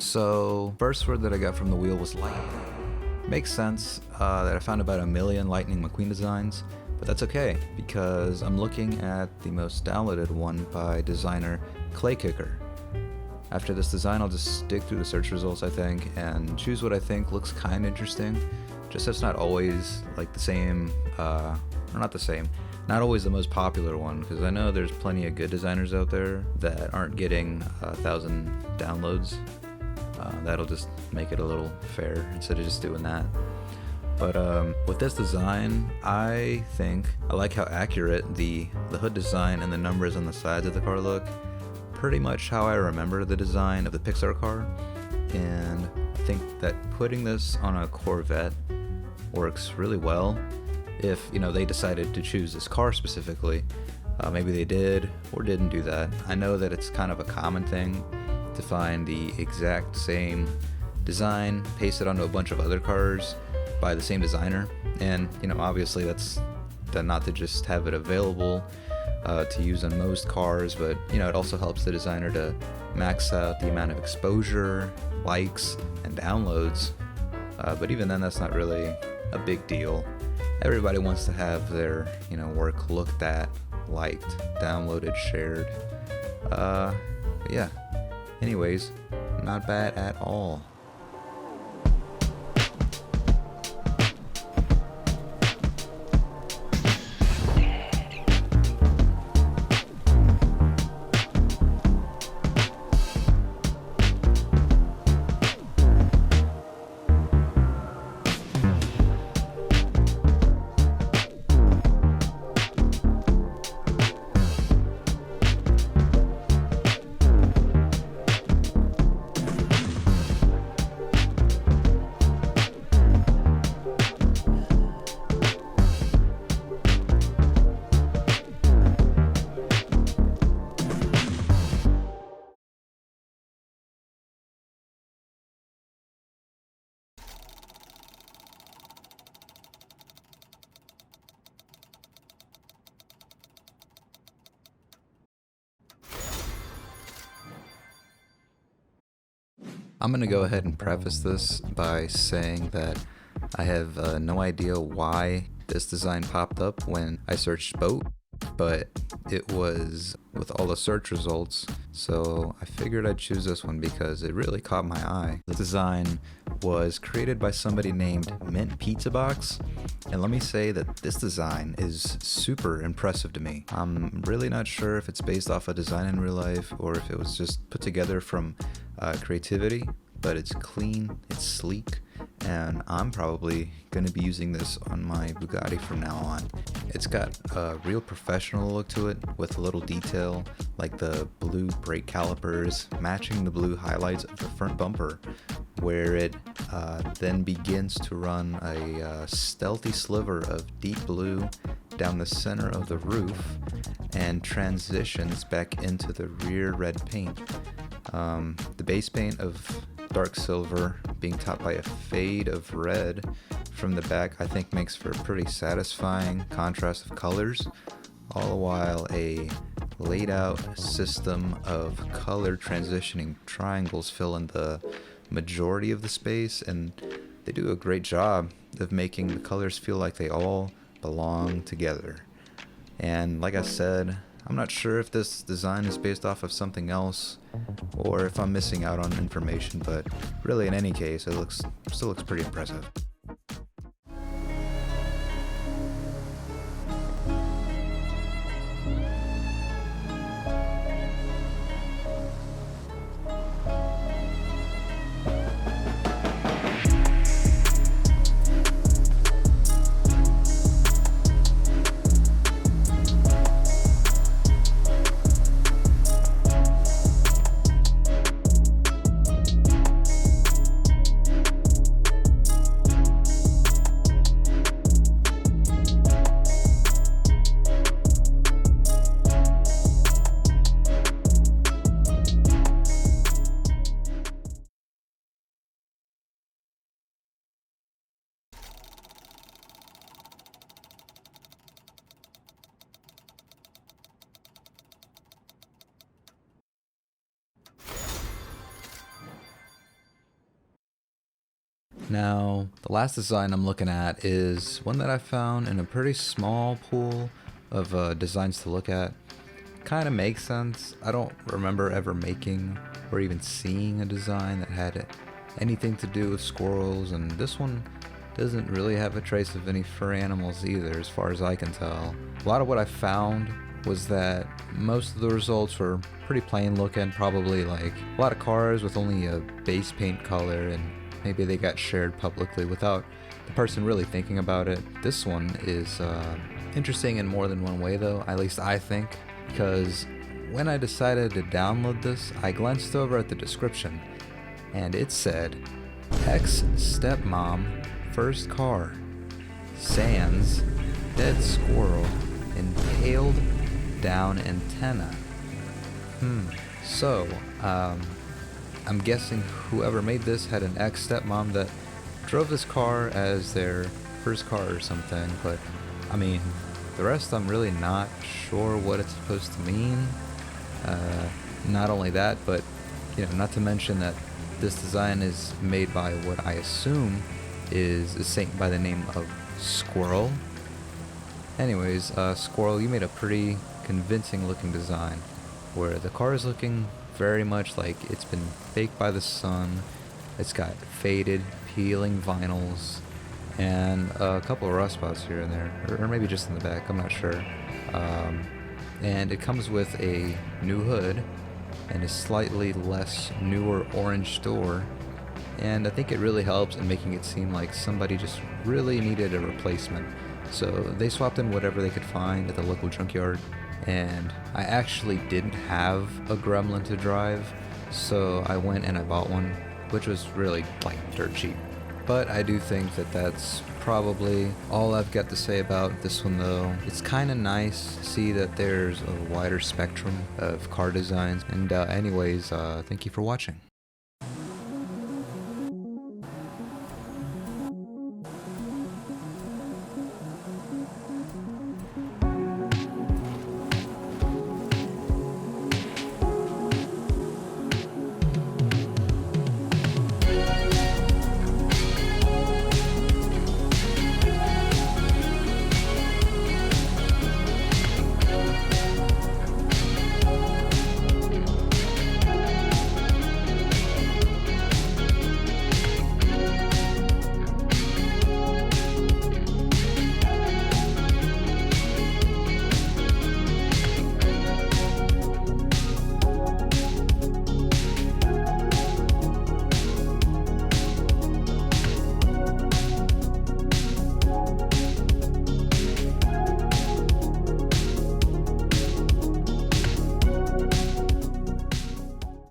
So, first word that I got from the wheel was lightning. Makes sense that I found about 1 million Lightning McQueen designs, but that's okay because I'm looking at the most downloaded one by designer Claykicker. After this design, I'll just dig through the search results, I think, and choose what I think looks kind of interesting. Just so it's not always like the same, or not the same, not always the most popular one, because I know there's plenty of good designers out there that aren't getting 1,000 downloads. That'll just make it a little fair instead of just doing that. But with this design, I think I like how accurate the hood design and the numbers on the sides of the car look. Pretty much how I remember the design of the Pixar car, and I think that putting this on a Corvette works really well. If they decided to choose this car specifically, maybe they did or didn't do that. I know that it's kind of a common thing to find the exact same design pasted onto a bunch of other cars by the same designer, and obviously that's not to just have it available to use on most cars, but it also helps the designer to max out the amount of exposure, likes, and downloads. But even then, that's not really a big deal. Everybody wants to have their work looked at, liked, downloaded, shared. But yeah. Anyways, not bad at all. I'm going to go ahead and preface this by saying that I have no idea why this design popped up when I searched boat, but it was with all the search results, so I figured I'd choose this one because it really caught my eye. The design was created by somebody named Mint Pizza Box, and let me say that this design is super impressive to me. I'm really not sure if it's based off a design in real life or if it was just put together from creativity, but it's clean, it's sleek, and I'm probably going to be using this on my Bugatti from now on. It's got a real professional look to it with a little detail like the blue brake calipers matching the blue highlights of the front bumper, where it then begins to run a stealthy sliver of deep blue down the center of the roof and transitions back into the rear red paint. The base paint of dark silver being topped by a fade of red from the back, I think makes for a pretty satisfying contrast of colors, all the while a laid out system of color transitioning triangles fill in the majority of the space, and they do a great job of making the colors feel like they all belong together. And like I said, I'm not sure if this design is based off of something else or if I'm missing out on information, but really in any case, it still looks pretty impressive. Now, the last design I'm looking at is one that I found in a pretty small pool of designs to look at. Kind of makes sense. I don't remember ever making or even seeing a design that had anything to do with squirrels, and this one doesn't really have a trace of any fur animals either, as far as I can tell. A lot of what I found was that most of the results were pretty plain looking, probably like a lot of cars with only a base paint color, and maybe they got shared publicly without the person really thinking about it. This one is interesting in more than one way though, at least I think, because when I decided to download this, I glanced over at the description and it said, ex-stepmom, first car, sans, dead squirrel, impaled down antenna. So, I'm guessing whoever made this had an ex-stepmom that drove this car as their first car or something, but I mean, the rest I'm really not sure what it's supposed to mean. Not only that, but not to mention that this design is made by what I assume is a saint by the name of Squirrel. Anyways, Squirrel, you made a pretty convincing looking design where the car is looking very much like it's been baked by the sun. It's got faded, peeling vinyls, and a couple of rust spots here and there, or maybe just in the back, I'm not sure. And it comes with a new hood and a slightly less newer orange door, and I think it really helps in making it seem like somebody just really needed a replacement. So they swapped in whatever they could find at the local junkyard, and I actually didn't have a Gremlin to drive, so I went and I bought one, which was really like dirt cheap. But I do think that that's probably all I've got to say about this one though. It's kind of nice to see that there's a wider spectrum of car designs. And anyways, thank you for watching.